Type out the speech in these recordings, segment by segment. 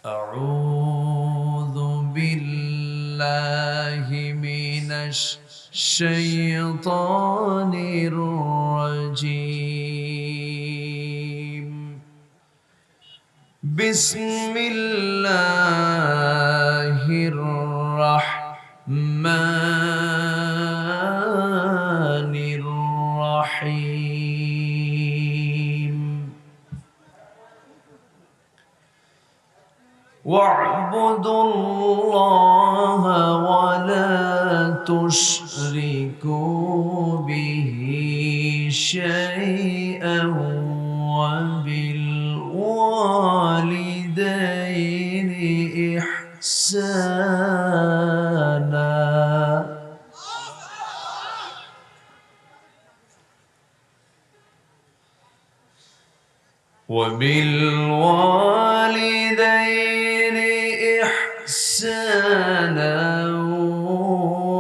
أعوذ بالله من الشيطان الرجيم. بسم الله الرحمن الرحيم. واعبدوا الله ولا تشركوا به شيئا وبالوالدين إحسانا. وبالوالدين إحسانا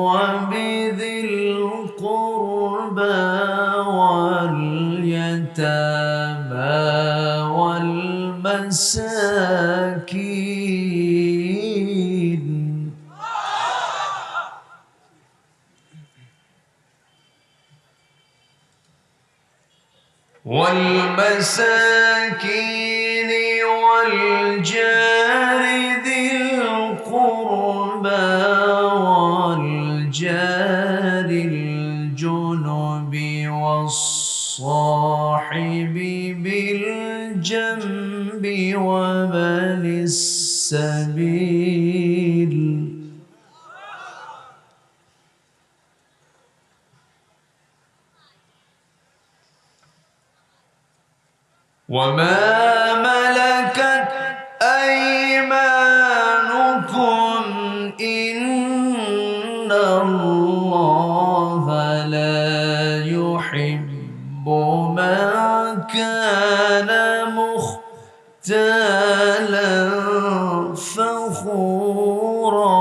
وبذي القربى واليتامى والمساكين والجار ذي القربى والجار الجنب والصاحب بالجنب وابن السبيل. وما ملكت أيمانكم إن الله لا يحب من كان مختالا فخورا.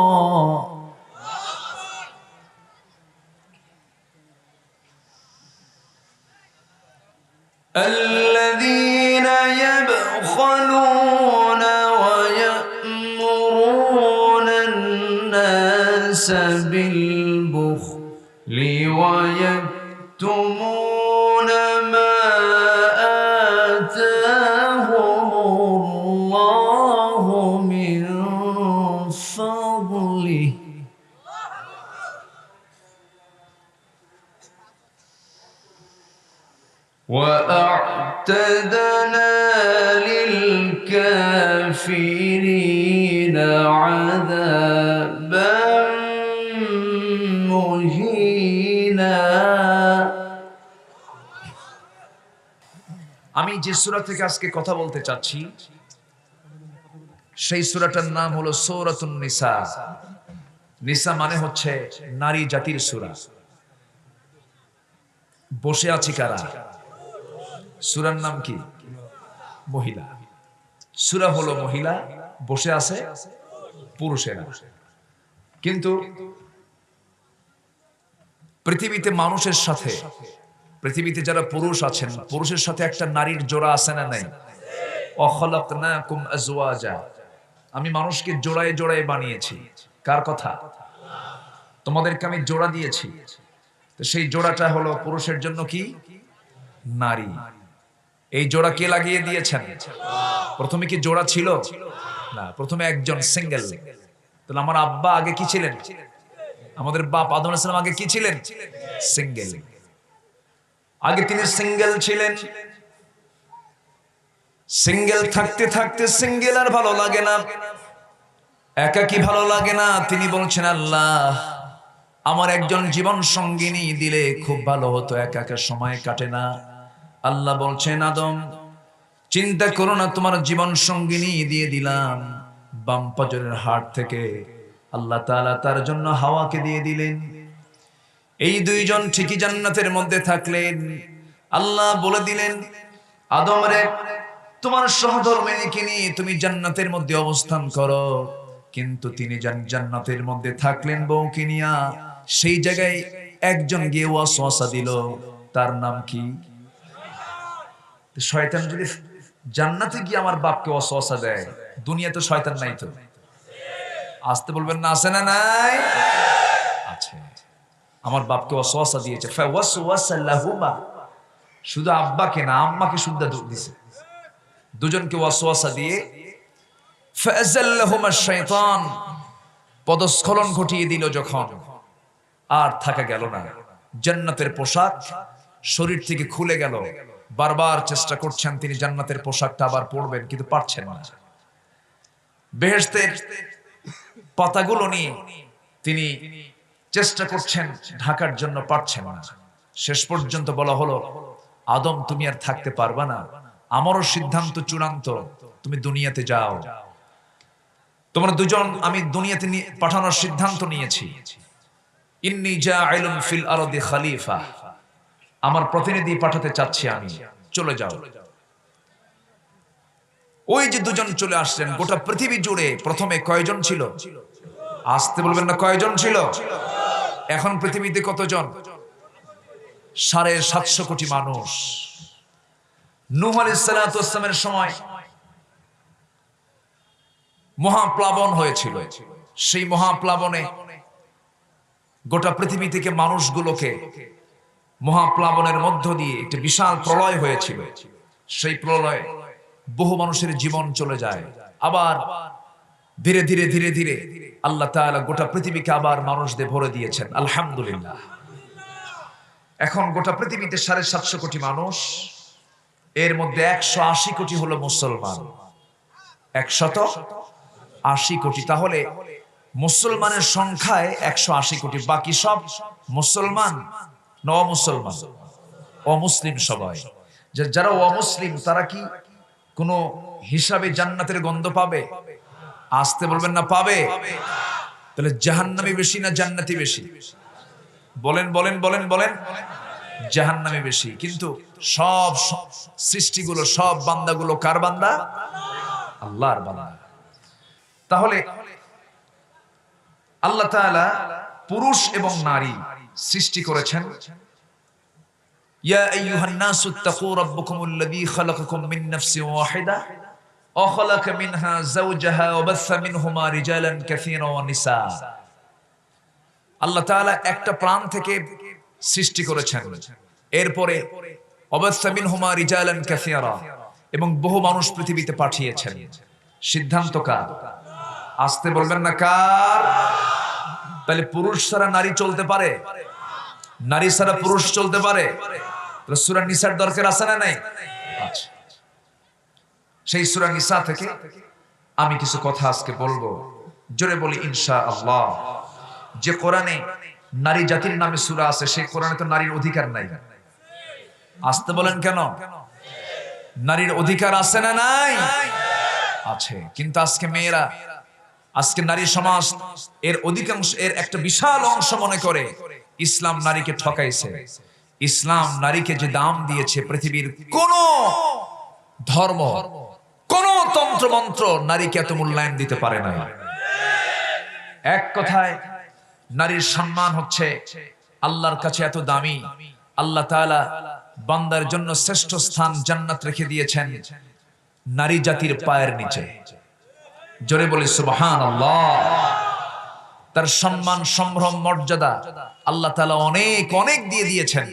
الذين يبخلون ويأمرون الناس بالبخل ويكتمون ما آتاهم الله من فضله. وأعتدنا للكافرين عذابا مهينا. আমি যে সূরা থেকে আজকে কথা বলতে চাচ্ছি সেই সূরাটার নাম হলো সূরাতুন নিসা। নিসা মানে হচ্ছে নারী জাতির সূরা। বসে আছি কারা? সূরার নাম কি? মহিলা। সূরা হলো মহিলা, বসে আছে পুরুষেরা। কিন্তু পৃথিবীতে মানুষের সাথে, পৃথিবীতে যারা পুরুষ আছেন, পুরুষের সাথে একটা নারীর জোড়া আছে না নাই? ওয়াখালাকনাকুম আজওয়াজা, আমি মানুষকে জোড়ায় জোড়ায় বানিয়েছি। কার কথা? তোমাদেরকে আমি জোড়া দিয়েছি। তো সেই জোড়াটা হলো পুরুষের জন্য কি? নারী। এই জোড়া কে লাগিয়ে দিয়েছেন? প্রথমে কি জোড়া ছিল না? প্রথমে একজন সিঙ্গেল। তাহলে আমার আব্বা আগে কি ছিলেন? আমাদের বাপ আদম আলাইহিস সালাম আগে কি ছিলেন? সিঙ্গেল। আগে তিনি সিঙ্গেল ছিলেন। সিঙ্গেল থাকতে থাকতে সিঙ্গেল আর ভালো লাগে না, একাকী ভালো লাগে না। তিনি বলছেন, আল্লাহ আমার একজন জীবন সঙ্গিনী দিলে খুব ভালো হতো, একা একা সময় কাটে না। আল্লাহ বলছেন, আদম চিন্তা করো না, তোমার জীবন সঙ্গিনী দিয়ে দিলাম। বাম পাজরের হাড় থেকে আল্লাহ তাআলা তার জন্য হাওয়াকে দিয়ে দিলেন। এই দুইজন ঠিকই জান্নাতের মধ্যে থাকলেন। আল্লাহ বলে দিলেন, আদম রে, তোমার সহধর্মিণীকে নিয়ে তুমি জান্নাতের মধ্যে অবস্থান করো। কিন্তু তিনি জান্নাতের মধ্যে থাকলেন বউকে নিয়া। সেই জায়গায় একজন গিয়ে ওয়াসওয়াসা দিল, তার নাম কি? শয়তান যদি জান্নাতে গিয়ে আমার বাপকে ওয়াসওয়াসা দেয়, দুনিয়াতে শয়তান নাই তো? আসতে বলবেন না, আছে না নাই? আছে। আমার বাপকে ওয়াসওয়াসা দিয়েছে, ফাওয়াসওয়াসা লাহুমা, শুধু আব্বাকে না আম্মাকে শুদ্ধা দিয়েছে, দুজনকে ওয়াসওয়াসা দিয়ে ফাযাল্লাহুমা শাইতান, পদস্খলন ঘটিয়ে দিল যখন, আর থাকা গেল না। জান্নাতের পোশাক শরীর থেকে খুলে গেল, বারবার চেষ্টা করছেন তিনি জান্নাতের পোশাকটা আবার পরবেন, কিন্তু পারছেন না। বেহেশতের পাতাগুলো নিয়ে তিনি চেষ্টা করছেন ঢাকার জন্য, পারছেন না। শেষ পর্যন্ত বলা হলো, আদম তুমি আর থাকতে পারবা না, আমারও সিদ্ধান্ত চূড়ান্ত, তুমি দুনিয়াতে যাও। তোমরা দুজন আমি দুনিয়াতে পাঠানোর সিদ্ধান্ত নিয়েছি। ইন্নী জাইলুন ফিল আরদি খলিফা, আমার প্রতিনিধি পাঠাতে চাচ্ছি আমি, চলে যাও। ওই যে দুজন চলে আসলেন, গোটা পৃথিবী জুড়ে প্রথমে কয়জন ছিল? আসতে বলবেন না, কয়জন ছিল? এখন পৃথিবীতে কতজন? 750 কোটি মানুষ। নূহ আলাইহিস সালাতু ওয়াস সালামের সময় মহাপ্লাবন হয়েছিল। সেই মহাপ্লাবনে গোটা পৃথিবী থেকে মানুষগুলোকে, মহাপ্লাবনের মধ্য দিয়ে একটি বিশাল প্রলয় হয়েছিল। সেই প্রলয়ে বহু মানুষের জীবন চলে যায়। আবার ধীরে ধীরে ধীরে ধীরে আল্লাহ তাআলা গোটা পৃথিবীকে আবার মানুষদের ভরে দিয়েছেন, আলহামদুলিল্লাহ। এখন গোটা পৃথিবীতে 750 কোটি মানুষ, এর মধ্যে 180 কোটি হলো মুসলমান। 180 কোটি। তাহলে মুসলমানের সংখ্যায় 180 কোটি, বাকি সব মুসলমান না অমুসলমান? অমুসলিম সবাই। যারা অমুসলিম তারা কি কোনো হিসাবে জান্নাতের গন্ধ পাবে? আসতে বলবেন না, পাবে? তাহলে জাহান্নামী বেশি না জান্নাতি বেশি? বলেন বলেন বলেন বলেন। জাহান্নামী বেশি। কিন্তু সব সৃষ্টিগুলো, সব বান্দাগুলো কার বান্দা? আল্লাহর বান্দা। তাহলে আল্লাহ তাআলা পুরুষ এবং নারী সৃষ্টি করেছেন। ইয়া আইয়ুহান নাসু ইত্তাকু রাব্বাকুমুল্লাযী খালাকাকুম মিন নাফসিন ওয়াহিদা ওয়া খালাকা মিনহা যাওজাহা ওয়া বাসসা মিনহুমা রিজালান কাসীরান ওয়া নিসা। আল্লাহ তাআলা একটা প্রাণ থেকে সৃষ্টি করেছেন, এরপরে ওয়া বাসসা মিনহুমা রিজালান কাসীরা, এবং বহু মানুষ পৃথিবীতে পাঠিয়েছেন। সিদ্ধান্ত কার? আসতে বলবেন না, কার? তাহলে পুরুষ ছাড়া নারী চলতে পারে? নারী ছাড়া পুরুষ চলতে পারে? সূরা নিসার দরকার আছে না নাই? আচ্ছা, সেই সূরা নিসা থেকে আমি কিছু কথা আজকে বলবো, জোরে বলি ইনশাআল্লাহ। যে কোরআনে নারী জাতির নামে সূরা আছে, সেই কোরআনে তো নারীর অধিকার নাই। আসতে বলেন কেন? নারীর অধিকার আছে না নাই? আছে। কিন্তু আজকে মেয়েরা, আজকে নারী সমাজ এর অধিকাংশ, এর একটা বিশাল অংশ মনে করে ইসলাম নারীকে ঠকাইছে। ইসলাম নারীকে যে দাম দিয়েছে, পৃথিবীর কোন ধর্ম, কোন তন্ত্র মন্ত্র নারীকে এত মূল্যায়ন দিতে পারে না। এক কথায় নারীর সম্মান হচ্ছে আল্লাহর কাছে এত দামি। আল্লাহ তাআলা বান্দার জন্য শ্রেষ্ঠ স্থান জান্নাত রেখে দিয়েছেন নারী জাতির পায়ের নিচে। জোরে বলি সুবহানাল্লাহ। তার সম্মান, সম্ভ্রম, মর্যাদা আল্লাহ তাআলা অনেক অনেক দিয়ে দিয়েছেন।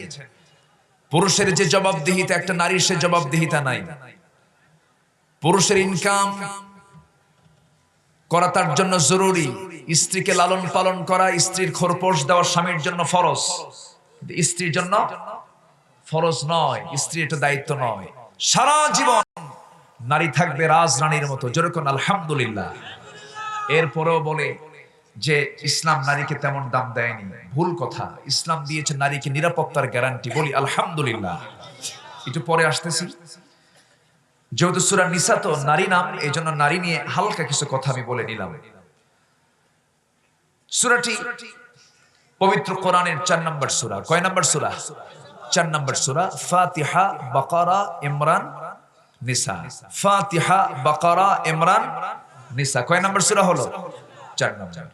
পুরুষের যে জবাবদিহিতা, একটা নারীর সে জবাবদিহিতা নাই। পুরুষের ইনকাম করা তার জন্য জরুরি, স্ত্রীকে লালন পালন করা, স্ত্রীর খোরপোশ দেওয়া স্বামীর জন্য ফরজ, স্ত্রীর জন্য ফরজ নয়। স্ত্রী এটা দায়িত্ব নয়। সারা জীবন নারী থাকবে রাজরানীর মতো, যেরকম আলহামদুলিল্লাহ। এরপরেও বলে যে ইসলাম নারীকে তেমন দাম দেয়নি, ভুল কথা। ইসলাম দিয়েছে নারীকে নিরাপত্তার গ্যারান্টি, বলি আলহামদুলিল্লাহ। একটু পরে আসতেছি। যেহেতু সূরা নিসা তো নারী নাম, এই জন্য নারী নিয়ে হালকা কিছু কথা আমি বলে নিলাম। সূরাটি পবিত্র কোরআনের 4 নম্বর সূরা। কয় নম্বর সূরা? 4 নম্বর সূরা। ফাতিহা, বাকারা, ইমরান, নিসা। ফাতিহা, বাকারা, ইমরান, নিসা। কয় নম্বর সূরা হলো? 4 নম্বর।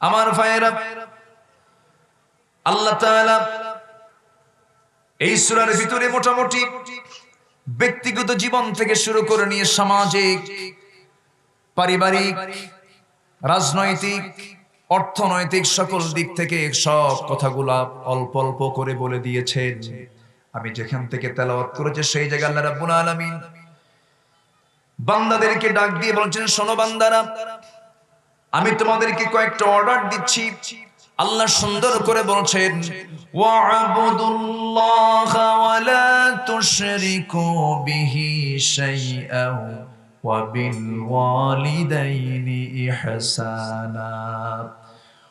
আমার ভাইয়েরা, আল্লাহ তাআলা এই সূরার ভিতরে মোটামুটি ব্যক্তিগত জীবন থেকে শুরু করে নিয়ে সামাজিক পারিবারিক, রাজনৈতিক, অর্থনৈতিক সকল দিক থেকে সব কথাগুলা অল্প অল্প করে বলে দিয়েছেন। আমি যেখান থেকে তেলাওয়াত করেছি সেই জায়গায় আল্লাহ রাব্বুল আলামিন বান্দাদেরকে ডাক দিয়ে বলছেন, শোনো বান্দারা, আমি তোমাদেরকে কয়েকটা অর্ডার দিচ্ছি। আল্লাহ সুন্দর করে বলছেন, ওয়া'বুদুল্লাহা ওয়া লা তুশরিকু বিহি শাইআন ওয়া বিল ওয়ালিদাইনি ইহসানা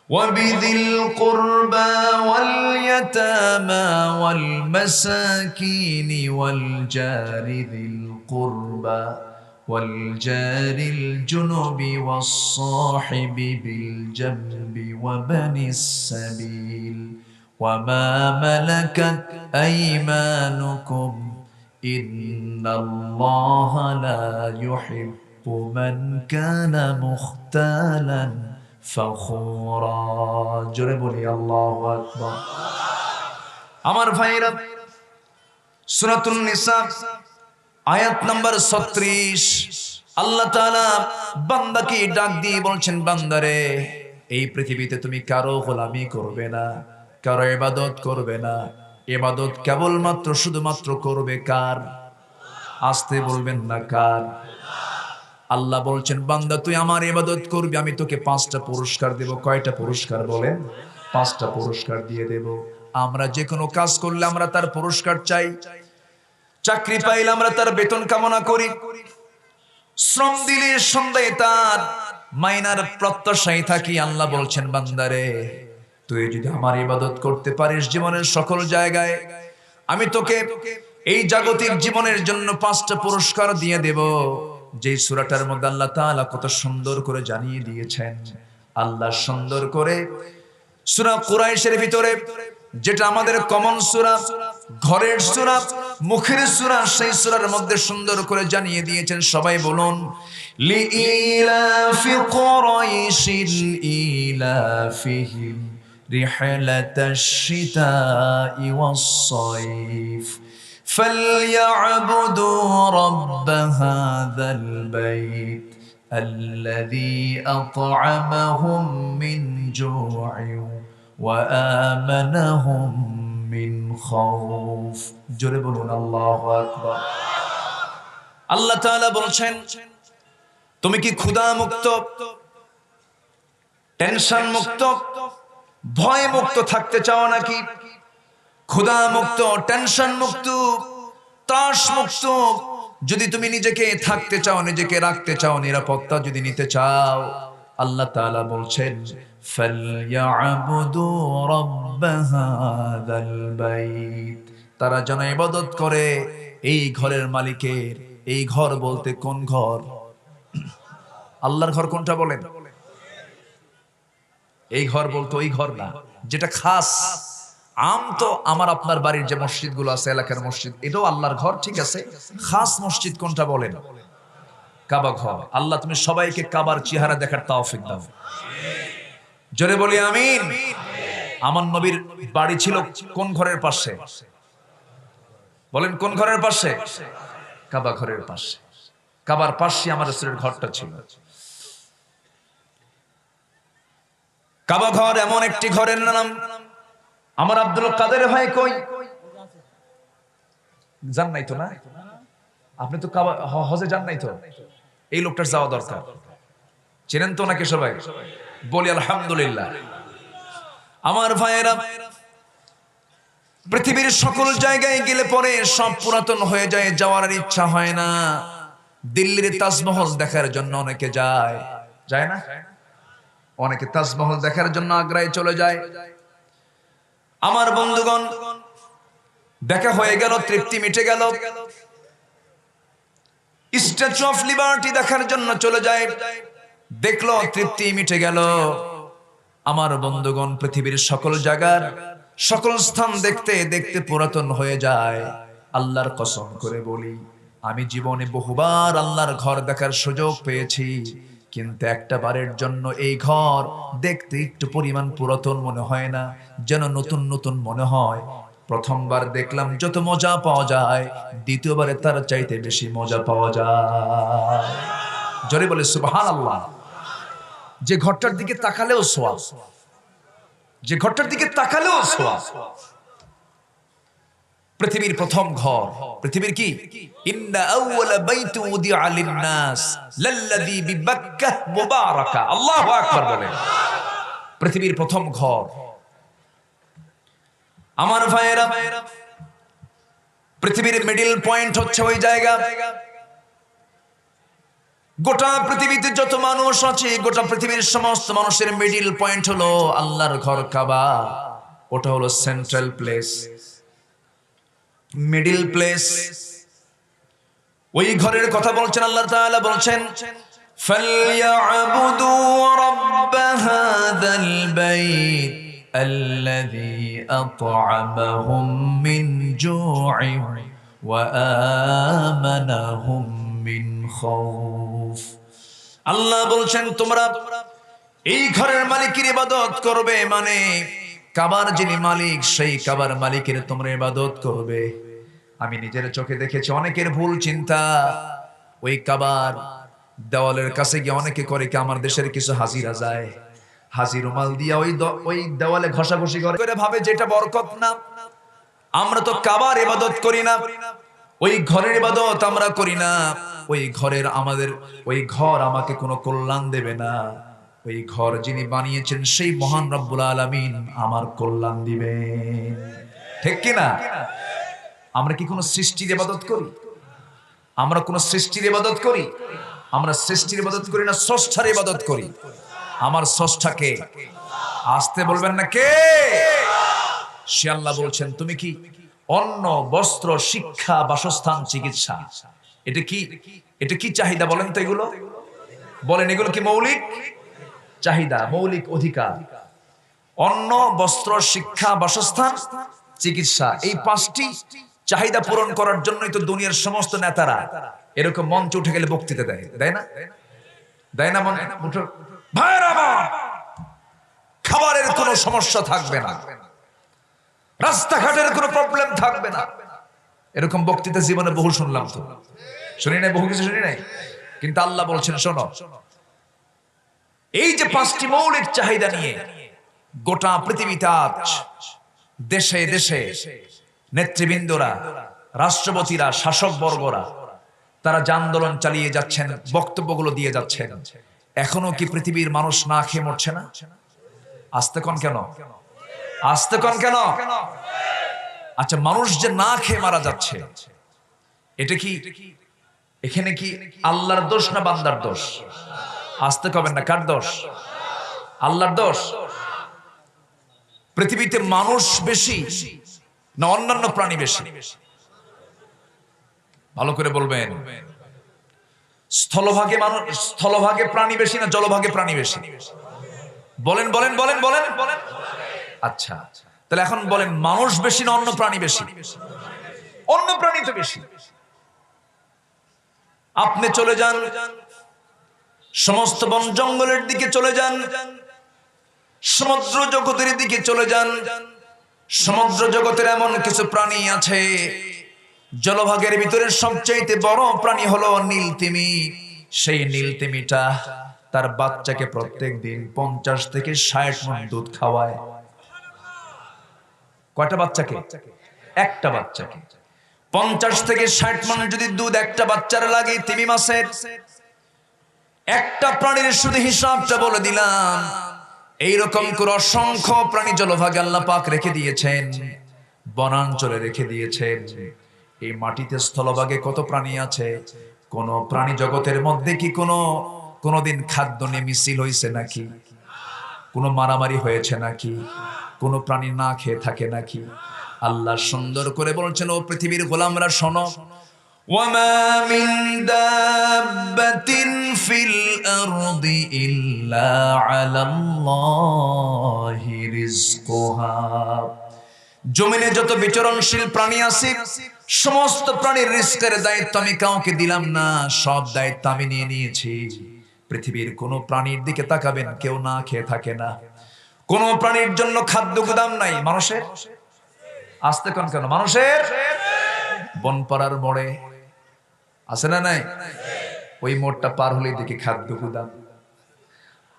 ওয়া বিযিল কুরবা ওয়াল ইয়াতামা ওয়াল মাসাকিনি ওয়াল জারি যিল কুরবা والجار الجنب والصاحب بالجنب وبن السبيل وما ملكت أيمانكم إن الله لا يحب من كان مختالا فخورا جربني الله أكبر আমার ভাইরা সূরাতুন নিসা আয়াত নাম্বার 36 আল্লাহ তাআলা বান্দাকে ডাক দিয়ে বলছেন, বান্দারে, এই পৃথিবীতে তুমি কারো গোলামি করবে না, কারো ইবাদত করবে না। ইবাদত কেবলমাত্র শুধুমাত্র করবে কার? আস্তে বলবেন না, কার? আল্লাহ বলছেন, বান্দা তুই আমার ইবাদত করবি, আমি তোকে 5টা পুরস্কার দেব। কয়টা পুরস্কার বলেন? 5টা পুরস্কার দিয়ে দেব। আমরা যে কোনো কাজ করলে আমরা তার পুরস্কার চাই। চাকরি পাইলে আমরা তার বেতন কামনা করি, শ্রম দিলে সন্ধ্যায় তার মাইনার প্রত্যাশায় থাকি। আল্লাহ বলছেন, বান্দারে, তুই যদি আমার ইবাদত করতে পারিস জীবনের সকল জায়গায়, আমি তোকে এই জাগতিক জীবনের জন্য 5টা পুরস্কার দিয়ে দেব। যে সূরাটার মধ্যে আল্লাহ তাআলা কত সুন্দর করে জানিয়ে দিয়েছেন। আল্লাহ সুন্দর করে সূরা কুরাইশের ভিতরে, যেটা আমাদের কমন সূরা, ঘরের সূরা, মুখের সূরা, সেই সূরার মধ্যে সুন্দর করে জানিয়ে দিয়েছেন। সবাই বলুন, লিইলাফি কুরাইশিল ইলাফিহিম রিহলাতাশ শিতাই ওয়াস সাইফ ফালইয়াবুদু রাব্ব হাযাল বাইত আল্লাযী আত'আমাহুম মিন জু'ইন وآمنهم من خوف জোরে বলুন আল্লাহু আকবার। আল্লাহ তাআলা বলছেন, তুমি কি ক্ষুধা মুক্ত, টেনশন মুক্ত, ভয় মুক্ত থাকতে চাও নাকি? ক্ষুধা মুক্ত, টেনশন মুক্ত, ত্রাস মুক্ত যদি তুমি নিজেকে থাকতে চাও, নিজেকে রাখতে চাও, নিরাপত্তা যদি নিতে চাও, আল্লাহ তাআলা বলছেন, ফালইয়াবুদু রাব্ব হাযাল বাইত, তারা যেন ইবাদত করে এই ঘরের মালিকের। এই ঘর বলতে কোন ঘর? আল্লাহর ঘর কোনটা বলেন? এই ঘর বলতে ওই ঘর না যেটা খাস। আম তো আমার আপনার বাড়ির যে মসজিদগুলো আছে, এলাকার মসজিদ, এটাও আল্লাহর ঘর, ঠিক আছে। খাস মসজিদ কোনটা বলেন? কাবা ঘর। আল্লাহ তুমি সবাইকে কাবার চেহারা দেখার তৌফিক দাও। জোরে বলি আমিন। আমার নবীর বাড়ি ছিল কোন ঘরের পাশে? বলেন কোন ঘরের পাশে? কাবা ঘরের পাশে। কাবার পাশে আমার রাসূলের ঘরটা ছিল। কাবা ঘর এমন একটি ঘরের নাম, আমার আব্দুল কাদের ভাই কই? জান নাই তো? না, আপনি তো কাবা হজে যান নাই তো? এই লোকটার যাওয়া দরকার। চেনেন তো নাকি সবাই? বলি আলহামদুলিল্লাহ। আমার ভাইয়েরা, পৃথিবীর সকল জায়গায় গেলে পরে সব পুরাতন হয়ে যায়, যাওয়ার ইচ্ছা হয় না। দিল্লির তাজমহল দেখার জন্য অনেকে যায়, যায় না? অনেকে তাজমহল দেখার জন্য আগ্রায় চলে যায়। আমার বন্ধুগণ, দেখা হয়ে গেল, তৃপ্তি মিটে গেল, স্ট্যাচু অফ লিবার্টি দেখার জন্য চলে যায়, দেখলো, তৃপ্তি মিটে গেল। আমার বন্ধুগণ, পৃথিবীর সকল জায়গার সকল স্থান দেখতে দেখতে পুরাতন হয়ে যায়। আল্লাহর কসম করে বলি, আমি জীবনে বহুবার আল্লাহর ঘর দেখার সুযোগ পেয়েছি, কিন্তু একটা বারের জন্য এই ঘর দেখতে একটু পরিমাণ পুরাতন মনে হয় না, যেন নতুন নতুন মনে হয়। প্রথমবার দেখলাম যত মজা পাওয়া যায়, দ্বিতীয়বারে তার চাইতে বেশি মজা পাওয়া যায়। জোরে বলে সুবহানাল্লাহ। যে ঘরটার দিকে তাকালেও সোয়াব, যে ঘরটার দিকে তাকালেও সোয়াব। পৃথিবীর প্রথম ঘর, পৃথিবীর কি? ইন্না আউওয়ালা বাইতু উদিআ লিন-নাস লাল্লাযী বিবাক্কাহ মুবারাকা। আল্লাহু আকবার বলেন। পৃথিবীর প্রথম ঘর। আমার ভাইয়েরা, পৃথিবীর মিডল পয়েন্ট হচ্ছে ওই জায়গা। গোটা পৃথিবীতে যত মানুষ আছে, গোটা পৃথিবীর সমস্ত মানুষের মিডল পয়েন্ট হলো আল্লাহর ঘর কাবা। ওটা হলো সেন্ট্রাল প্লেস, মিডল প্লেস। ওই ঘরের কথা বলছেন আল্লাহ তাআলা, বলছেন ফালইয়াবুদু রাব্ব হাযাল বাইত আল্লাযী আত'আমাহুম মিন জু'ইন ওয়া আমানাহুম মিন খাউফ। আল্লাহ বলছেন তোমরা এই ঘরের মালিকের ইবাদত করবে, মানে কাবার যিনি মালিক সেই কাবার মালিকের তোমরা ইবাদত করবে। আমি নিজের চোখে দেখেছি অনেকের ভুল চিন্তা। ওই কাবার দেওয়ালের কাছে গিয়ে অনেকে করে কি, আমার দেশের কিছু হাজিরা যায়, হাজির রুমাল দিয়া ওই দেওয়ালে ঘষাঘষি করে, ভাবে যেটা বরকত না। আমরা তো কাবার ইবাদত করি না, ওই ঘরের ইবাদত আমরা করি না। ওই ঘরের ওই ঘর আমাকে কোনো কল্যাণ দেবে না। ওই ঘর যিনি বানিয়েছেন সেই মহান রব্বুল আলামিন আমার কল্যাণ দিবেন। ঠিক কি না? আমরা কি কোনো সৃষ্টির ইবাদত করি? আমরা কোন সৃষ্টির ইবাদত করি? আমরা সৃষ্টির ইবাদত করি না, স্রষ্টার ইবাদত করি। আমার স্রষ্টাকে আসতে বলবেন না কে? সে আল্লাহ বলছেন তুমি কি অন্ন, বস্ত্র, শিক্ষা, বাসস্থান, চিকিৎসা, এটা কি চাহিদা বলেন তো? এগুলো বলেন, এগুলো কি মৌলিক চাহিদা, মৌলিক অধিকার? অন্ন, বস্ত্র, শিক্ষা, বাসস্থান, চিকিৎসা, এই পাঁচটি চাহিদা পূরণ করার জন্যই তো দুনিয়ার সমস্ত নেতারা এরকম মঞ্চে উঠে গেলে বক্তৃতা দেয়, দেয় না? দেয় না? ভাইরা আমার, খাবারের কোনো সমস্যা থাকবে না, রাস্তাঘাটের কোনো প্রবলেম থাকবে না, এরকম বক্তৃতা জীবনে বহু শুনলাম। তো শুনি নাই, বহু কিছু শুনি নাই। কিন্তু আল্লাহ বলছেন শোনো, এই যে পাঁচটি মৌলিক চাহিদা নিয়ে গোটা পৃথিবীতে আজ দেশে দেশে নেতৃবৃন্দরা, রাষ্ট্রপতিরা, শাসকবর্গরা তারা যে আন্দোলন চালিয়ে যাচ্ছেন, বক্তব্যগুলো দিয়ে যাচ্ছেন, এখনো কি পৃথিবীর মানুষ না খেয়ে মরছে না? আসতে কোন কেন? আসতে কোন কেন? আচ্ছা, মানুষ যে না খেয়ে মারা যাচ্ছে, এটা কি এখানে কি আল্লাহর দোষ না বান্দার দোষ? আসতে কবেন না, কার দোষ? আল্লাহর দোষ। পৃথিবীতে মানুষ বেশি না অন্যান্য প্রাণী বেশি? ভালো করে বলবেন। স্থলভাগে প্রাণী বেশি না জলভাগে প্রাণী বেশি? বলেন বলেন বলেন বলেন বলেন। আচ্ছা, তাহলে এখন বলেন, মানুষ বেশি না অন্য প্রাণী বেশি? অন্য প্রাণী তো বেশি। আপনি চলে যান সমস্ত বন জঙ্গলের দিকে, চলে যান সমুদ্র জগতের দিকে, চলে যান। সমুদ্র জগতের এমন কিছু প্রাণী আছে, জলভাগের ভিতরে সবচাইতে বড় প্রাণী হলো নীলতিমি। সেই নীলতিমিটা তার বাচ্চাকে প্রত্যেক দিন 50 থেকে 60 মণ দুধ খাওয়ায়। কয়টা বাচ্চাকে? একটা বাচ্চাকে 50 থেকে 60 মণ যদি দুধ একটা বাচ্চার লাগে তিমি মাসের, একটা প্রাণীর শুধু হিসাবটা বলে দিলাম। এইরকম করে অসংখ্য প্রাণী জলভাগে আল্লাহ পাক রেখে দিয়েছেন, বনাঞ্চলে রেখে দিয়েছেন। এই মাটিতে স্থলভাগে কত প্রাণী আছে? কোন প্রাণী জগতের মধ্যে কি কোনদিন খাদ্য নিয়ে মিছিল হয়েছে নাকি? কোন মারামারি হয়েছে নাকি? কোন প্রাণী না খেয়ে থাকে নাকি? আল্লাহ সুন্দর করে বলছেন, ও পৃথিবীর গোলামরা শোনো, ওয়ামা মিন দাব্বাতিন ফিল আরদি ইল্লা আলাল্লাহি রিজকুহা। জমিনে যত বিচরণশীল প্রাণী আছে, সমস্ত প্রাণীর রিজকের দায়িত্ব আমি কাউকে দিলাম না, সব দায়িত্ব আমি নিয়ে নিয়েছি। পৃথিবীর কোন প্রাণীর দিকে তাকাবেন, কেউ না খেয়ে থাকে না। কোন প্রাণীর জন্য খাদ্য গুদাম নাই। মানুষের আসতে কোন কেন? মানুষের বনপাড়ার মোড়ে আছে না নাই? ওই মোড়টা পার হলেই দেখি খাদ্য গুদাম।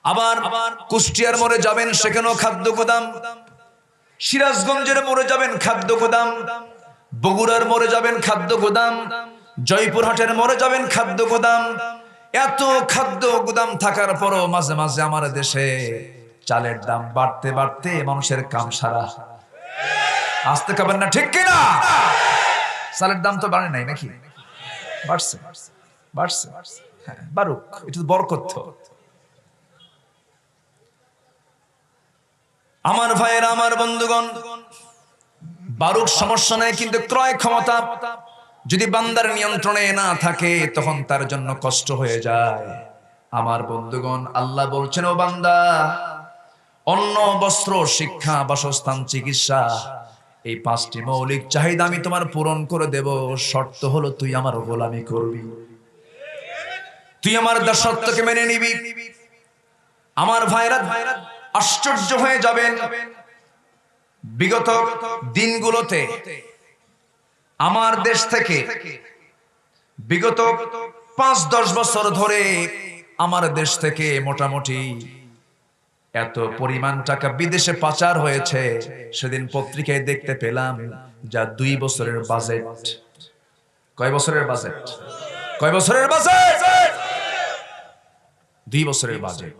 আবার কুষ্টিয়ার মোড়ে যাবেন, সেখানেও খাদ্য গুদাম। সিরাজগঞ্জের মোড়ে যাবেন, খাদ্য গুদাম। বগুড়ার মোড়ে যাবেন, খাদ্য গুদাম। জয়পুরহাটের মোড়ে যাবেন, খাদ্য গুদাম। এত খাদ্য গুদাম থাকার পরও মাঝে মাঝে আমার দেশে চালের দাম বাড়তে বাড়তে মানুষের কাম সারা। আসতে খাবেন না, ঠিক কিনা? চালের দাম তো বাড়ে নাই নাকি? বাড়ছে, বাড়ছে। হ্যাঁ, বাড়ুক, এটা তো বরকত। আমার ভাইয়েরা, আমার বন্ধুগণ, বাড়ুক, সমস্যা নাই, কিন্তু ক্রয় ক্ষমতা যদি বান্দার নিয়ন্ত্রণে না থাকে তখন তার জন্য কষ্ট হয়ে যায়। আমার বন্ধুগণ, আল্লাহ বলছেন, ও বান্দা, অন্ন, বস্ত্র, শিক্ষা, বাসস্থান, চিকিৎসা, এই 5টি মৌলিক চাহিদা আমি তোমার পূরণ করে দেব। শর্ত হলো তুই আমার গোলামি করবি, তুই আমার দাসত্বকে মেনে নিবি। আমার ভাইরা, আশ্চর্য হয়ে যাবেন, বিগত দিনগুলোতে আমার দেশ থেকে বিগত 5-10 বছর ধরে আমার দেশ থেকে মোটামুটি এত পরিমাণ টাকা বিদেশে পাচার হয়েছে, সেদিন পত্রিকায় দেখতে পেলাম, যা 2 বছরের বাজেট। কয় বছরের বাজেট? কয় বছরের বাজেট? 2 বছরের বাজেট।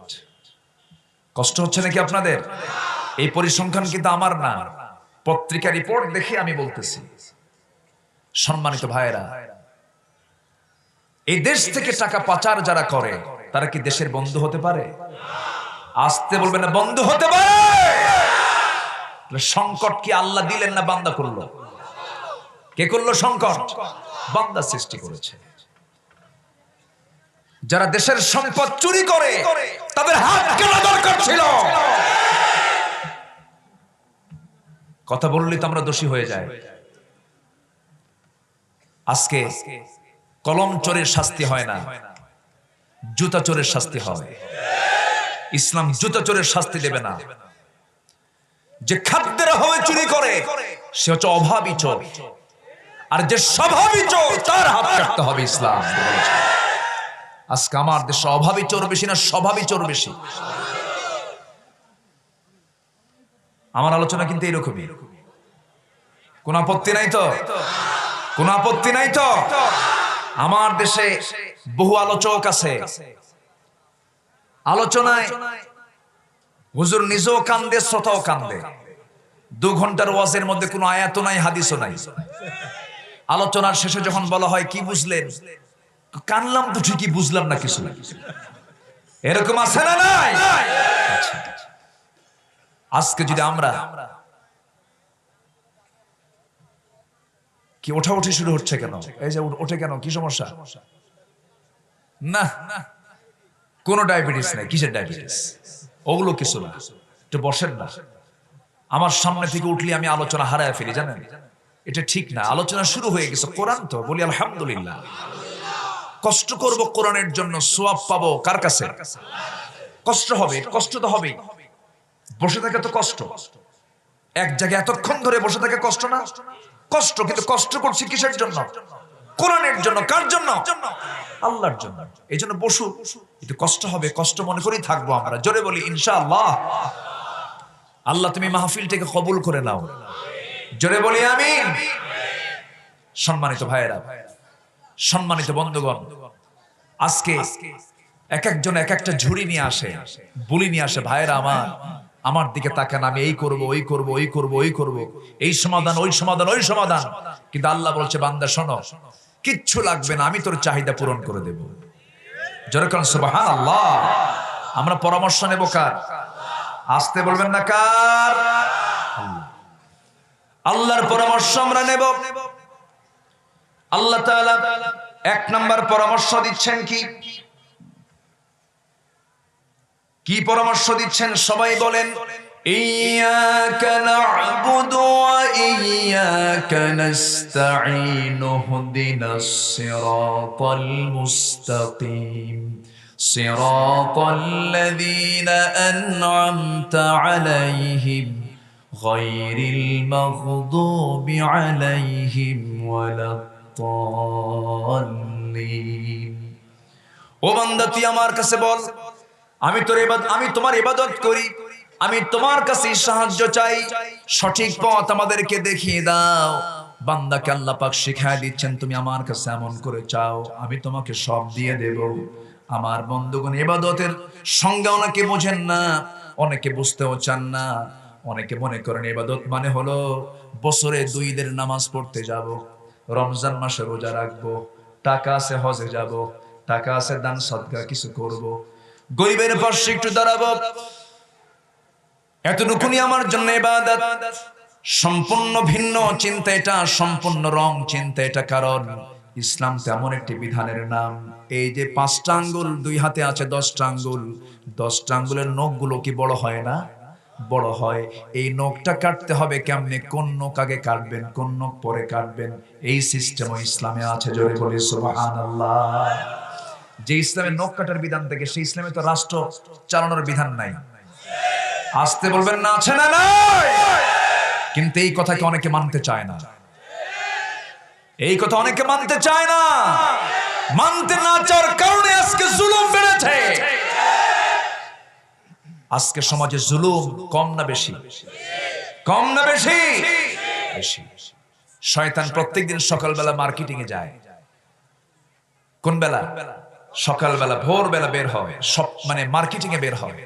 কষ্ট হচ্ছে নাকি আপনাদের? এই পরিসংখ্যান কিন্তু আমার না, পত্রিকা রিপোর্ট দেখে আমি বলতেছি। সম্মানিত ভাইয়েরা, এই দেশ থেকে টাকা পাচার যারা করে তারা কি দেশের বন্ধু হতে পারে? আসতে বলবেন না, বন্ধু হতে পারে? সংকট কি আল্লাহ দিলেন না বান্দা করলো? কে করলো সংকট? বান্দা সৃষ্টি করেছে। যারা দেশের সম্পদ চুরি করে তাদের হাত কাটা দরকার ছিল। কথা বললে তো আমরা দোষী হয়ে যাই। আজকে কলম চোরের শাস্তি হয় না, জুতা চোরের শাস্তি হয়। ইসলাম জুতা চোরের শাস্তি দেবে না। যে খাদ্যের অভাবে চুরি করে সে হচ্ছে অভাবী চোর, আর যে স্বভাবী চোর তার হাত কাটতে হবে। ইসলাম আজকে আমার দেশে অভাবী চোর বেশি না স্বভাবী চোর বেশি? আমার আলোচনা কিন্তু এরকমই। কোন আপত্তি নাই তো? কোন আপত্তি নাই তো? আমার দেশে বহু আলোচক আছে, আলোচনায় হুজুর নিজেও কান্দে, শ্রোতাও কান্দে। 2 ঘন্টার ওয়াজের মধ্যে কোনো আয়াত নাই, হাদিসও নাই। আলোচনার শেষে যখন বলা হয় কি বুঝলেন, কানলাম তো ঠিকই, বুঝলাম না কিছু। এরকম আছে না নাই? আজকে যদি আমরা কি ওঠাউঠি শুরু হচ্ছে কেন? এই যে ওঠে কেন, কি সমস্যা? না, কোন ডায়াবেটিস নাই। কিসের ডায়াবেটিস? ওগুলো কিছু না, একটু বসেন না। আমার সামনে থেকে উঠলে আমি আলোচনা হারায় ফেলি, জানেন? এটা ঠিক না। আলোচনা শুরু হয়ে গেছে, কোরআন তো বলি আলহামদুলিল্লাহ। কষ্ট করব কোরআনের জন্য, সওয়াব পাবো কার কাছে? কষ্ট হবে, কষ্ট তো হবেই। বসে থাকে তো কষ্ট, এক জায়গায় এতক্ষণ ধরে বসে থাকে কষ্ট না? কষ্ট, কিন্তু কষ্ট করছি কিসের জন্য? কোরআনের জন্য। কার জন্য? আল্লাহর জন্য। এই জন্য বসু, একটু কষ্ট হবে, কষ্ট মনে করেই থাকবো আমরা। জোরে বলি ইনশাআল্লাহ। আল্লাহ তুমি মাহফিলটাকে কবুল করে নাও, জোরে বলি আমিন। সম্মানিত ভাইয়েরা, সম্মানিত বন্ধুগণ, আজকে এক একজন এক একটা ঝুড়ি নিয়ে আসে, বুলি নিয়ে আসে। ভাইয়েরা আমার দিকে তাকান, আমি এই করব, ওই করব, ওই করব, ওই করব, এই সমাধান, ওই সমাধান, ওই সমাধান। কিন্তু আল্লাহ বলছে, বান্দা শোনো, কিচ্ছু লাগবে না, আমি তোর চাহিদা পূরণ করে দেব। যেরকম সুবহানাল্লাহ। আমরা পরামর্শ নেব কার? আসতে বলবেন না, কার? আল্লাহর পরামর্শ আমরা নেব। আল্লাহ তাআলা 1 নাম্বার পরামর্শ দিচ্ছেন কি? কি পরামর্শ দিচ্ছেন? সবাই বলেন, ইয়্যাকা না'বুদু ওয়া ইয়্যাকা নাস্তাঈন, ইহদিনাস সিরাতাল মুস্তাকিম, সিরাতাল লাযীনা আন'আমতা আলাইহিম গায়রিল মাগদুবি আলাইহিম ওয়ালাদ-দাল্লিন। ও বান্দা তুই আমার কাছে বল, আমি তোমার ইবাদত করি, আমি তোমার কাছে সাহায্য চাই, সঠিক পথ আমাদেরকে দেখিয়ে দাও। বান্দাকে আল্লাহ পাক শিখায় দিচ্ছেন, তুমি আমার কাছে এমন করে চাও, আমি তোমাকে সব দিয়ে দেব। আমার বন্ধুগণ, ইবাদতের সংজ্ঞা অনেকে বোঝেন না, অনেকে বুঝতেও চান না। অনেকে মনে করেন ইবাদত মানে হলো বছরে 2 ঈদের নামাজ পড়তে যাব, রমজান মাসে রোজা রাখবো, টাকা আছে হজে যাব, টাকা আছে দান সদকা কিছু করব, গরিবের পাশে একটু দাঁড়াবো, এতটুকুনি আমার জন্য ইবাদত। সম্পূর্ণ ভিন্ন চিন্তা এটা, সম্পূর্ণ রং চিন্তা এটা। কারণ ইসলাম তেমন একটি বিধানের নাম, এই যে 5টা আঙ্গুল 2 হাতে আছে, 10টা আঙ্গুল, 10টা আঙ্গুলের নখগুলো কি বড় হয় না? বড় হয়। এই নখটা কাটতে হবে কেমনে, কোন নখ আগে কাটবেন, কোন নখ পরে কাটবেন, এই সিস্টেমও ইসলামে আছে। জোরে বলি সুবহানাল্লাহ। যে ইসলামের নখ কাটার বিধান থেকে, সেই ইসলামে তো রাষ্ট্র চালানোর বিধান নাই। আসতে বলবেন না, আছে না নাই? কিন্তু এই কথাকে অনেকে মানতে চায় না, এই কথা অনেকে মানতে চায় না। মানতে না চাওয়ার কারণে আজকে জুলুম বেড়েছে। আজকে সমাজে জুলুম কম না বেশি? কম না বেশি? বেশি। শয়তান প্রত্যেকদিন সকালবেলা মার্কেটিং এ যায়। কোন বেলা? সকালবেলা, ভোরবেলা বের হয়, সব মানে মার্কেটিং এ বের হয়।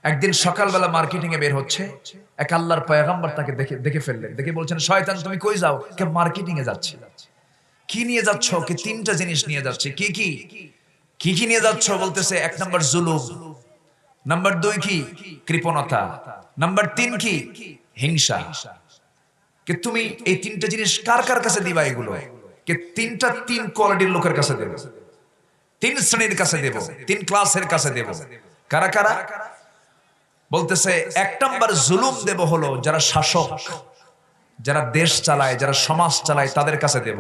একদিন সকালবেলা মার্কেটিং এ বের হচ্ছে, এক আল্লাহর পয়গম্বর তাকে দেখে ফেললেন, দেখে বলছেন, শয়তান তুমি কই যাও? কে মার্কেটিং এ যাচ্ছি। কি নিয়ে যাচ্ছ? কি 3টা জিনিস নিয়ে যাচ্ছে। কি কি কি কি নিয়ে যাচ্ছ? বলতেছে 1 নাম্বার জুলুম, নাম্বার 2 কি কৃপণতা, নাম্বার 3 কি হিংসা। কে তুমি এই 3টা জিনিস কার কার কাছে দিবা? এগুলো কে 3 কোয়ালিটির লোকের কাছে দেব, 3 শ্রেণীর কাছে দেব, 3 ক্লাসের কাছে দেব। কারা কারা? বলতেছে 1 নাম্বার জুলুম দেব হলো যারা শাসক, যারা দেশ চালায়, যারা সমাজ চালায়, তাদের কাছে দেব,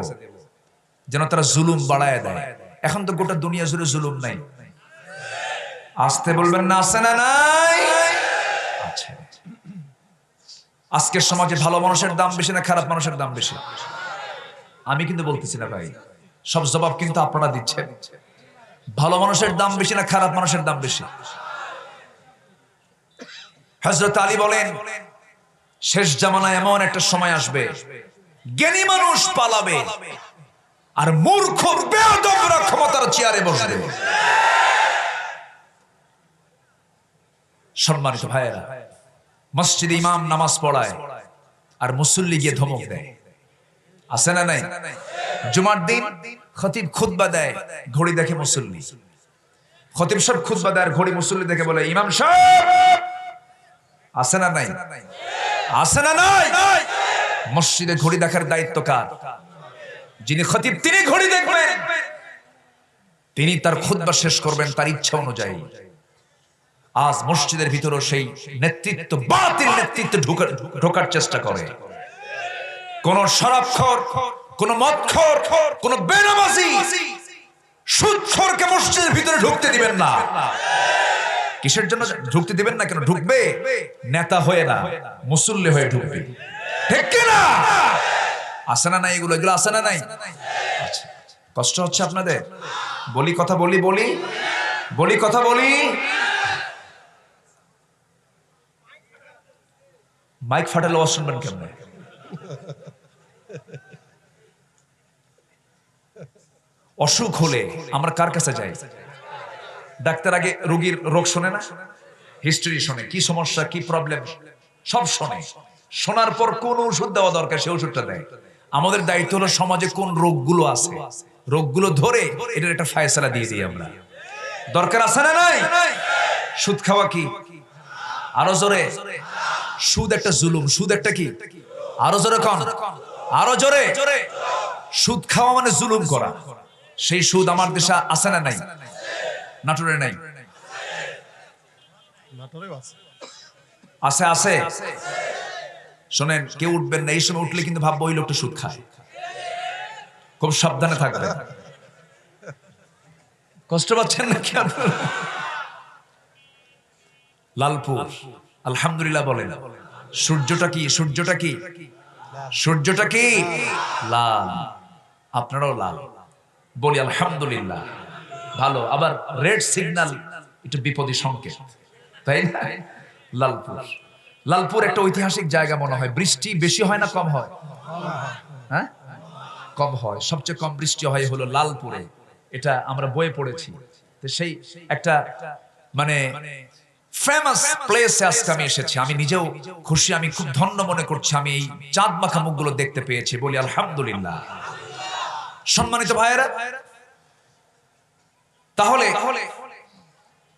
যেন তারা জুলুম বাড়ায় দেয়। এখন তো গোটা দুনিয়া জুড়ে জুলুম নাই। আসতে বলবেন না, আছে না নাই? আচ্ছা, আজকের সমাজে ভালো মানুষের দাম বেশি না খারাপ মানুষের দাম বেশি? আমি কিন্তু বলতেছি না ভাই, সব জবাব কিন্তু আপনারা দিচ্ছেন। ভালো মানুষের দাম বেশি না খারাপ মানুষের দাম বেশি? হযরত আলী বলেন, শেষ জামানায় এমন একটা সময় আসবে, জ্ঞানী মানুষ পালাবে আর মূর্খ বেয়াদবরা ক্ষমতার চেয়ারে বসবে। সম্মানিত ভাইয়েরা, মসজিদে ইমাম নামাজ পড়ায় আর মুসল্লি গিয়ে ধমক দেয়, আছে না নাই? জুমার দিন খতিব খুতবা দেয়, ঘড়ি দেখে মুসল্লি। খতিব সাহেব খুতবা দেয় আর ঘড়ি মুসল্লি দেখে বলে, ইমাম সাহেব, আছে না নাই? আছে না নাই? মসজিদে ঘড়ি দেখার দায়িত্ব কার? যিনি খতিব তিনি ঘড়ি দেখবেন, তিনি তার খুতবা শেষ করবেন তার ইচ্ছা অনুযায়ী। আজ মসজিদের ভিতরে সেই নেতৃত্ব, বাতিল নেতৃত্ব ঢোকার চেষ্টা করে। কোন শরাবখোর, কোন মদখোর, কোন বেনামাজি, সুদখোরকে মসজিদের ভিতরে ঢুকতে দিবেন না। কিসের জন্য ঢুকতে দিবেন না? কেন ঢুকবে? নেতা হয়ে না, মুসল্লি হয়ে ঢুকবে। ঠিক কি না? আছে না নাই? এগুলো আছে না নাই? আচ্ছা, কষ্ট হচ্ছে আপনাদের? বলি কথা বলি বলি বলি কথা বলি। মাইক ফাটালে আওয়াজ শুনবেন কেমনে? অসুখ হলে আমরা কার কাছে যাই? ডাক্তার আগে রোগীর রোগ শোনে না, হিস্ট্রি শোনে, কি সমস্যা কি প্রবলেম সব শোনে। শোনার পর কোন ওষুধ দেওয়া দরকার সেই ওষুধটা দেয়। আমাদের দায়িত্ব হলো সমাজে কোন রোগগুলো আছে, রোগগুলো ধরে এটার একটা ফায়সালা দিয়ে দিই আমরা। দরকার আছে না নাই? সুদ খাওয়া কি? আরো জোরে। সুদ একটা জুলুম। সুদ একটা কি? আরো জোরে কন, আরো জোরে। সুদ খাওয়া মানে জুলুম করা। সেই সুদ আমার দেশে আছে না নাই? নাটোরে নাই? আছে আছে। শোনেন, কেউ উঠবেন না, এই সময় উঠলে কিন্তু ভাববো ওই লোকটা সুদ খায়। খুব সাবধানে থাকবে। কষ্ট পাচ্ছেন না কেন? লালপুর আলহামদুলিল্লাহ বলেন। সূর্যটা কি? সূর্যটা কি? সূর্যটা কি? লাল। আপনারাও লাল। বলি আলহামদুলিল্লাহ। ভালো, আবার রেড সিগন্যাল একটু বিপদী সংকেত, তাই না? লালপুর, লালপুর একটা ঐতিহাসিক জায়গা মনে হয়। বৃষ্টি বেশি হয় না কম হয়? হ্যাঁ, কম হয়। সবচেয়ে কম বৃষ্টি হয় হলো লালপুরে, এটা আমরা বইয়ে পড়েছি। তো সেই একটা মানে ফেমাস প্লেসে আজকে আমি এসেছি। আমি নিজেও খুশি, আমি খুব ধন্য মনে করছি আমি এই চাঁদ মাখা মুখগুলো দেখতে পেয়েছি, বলি আলহামদুলিল্লাহ। সম্মানিত ভাইয়েরা, তাহলে